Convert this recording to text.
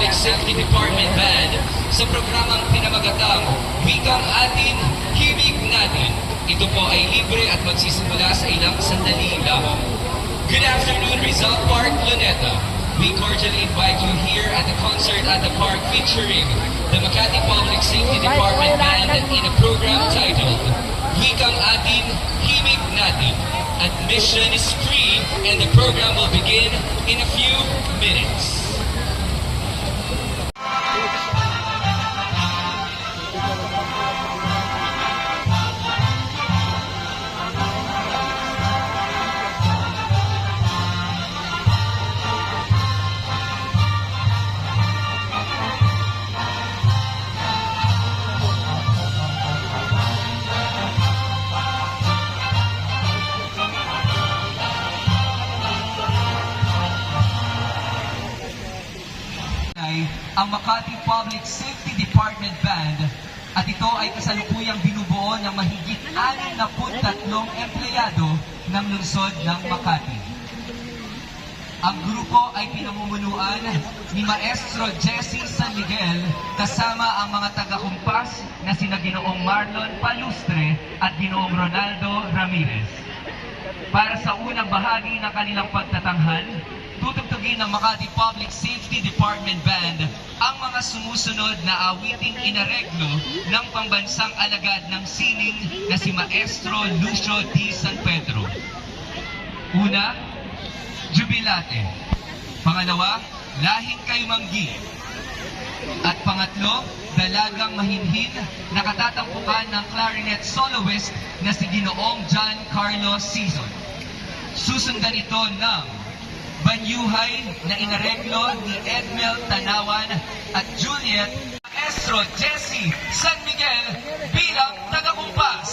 Public Safety Department Band sa programang pinamagatang Wikang Atin, Himig Natin. Ito po ay libre at magsisimula sa ilang sandali lamang. Good afternoon, Rizal Park, Luneta. We cordially invite you here at the concert at the park featuring the Makati Public Safety Department Band in a program titled Wikang Atin, Himig Natin. Admission is free and the program will begin in a few minutes. Ang Makati Public Safety Department Band at ito ay kasalukuyang binubuo ng mahigit 63 empleyado ng lungsod ng Makati. Ang grupo ay pinamumunuan ni Maestro Jesse San Miguel kasama ang mga taga-kumpas na sina Ginoong Marlon Palustre at Ginoong Ronaldo Ramirez. Para sa unang bahagi ng kanilang pagtatanghal, tutugtugin ng Makati Public Safety Department Band ang mga sumusunod na awiting inareglo ng pambansang alagad ng sining na si Maestro Lucio D. San Pedro. Una, Jubilate. Pangalawa, Lahing Kay Manggi. At pangatlo, Dalagang Mahinhin na katatampukan ng clarinet soloist na si Ginoong John Carlos Sison. Susundan ito ng Banyuhay na inareglo ni Edmel Tanawan at Juliet Maestro Jesse San Miguel bilang taga-kumpas.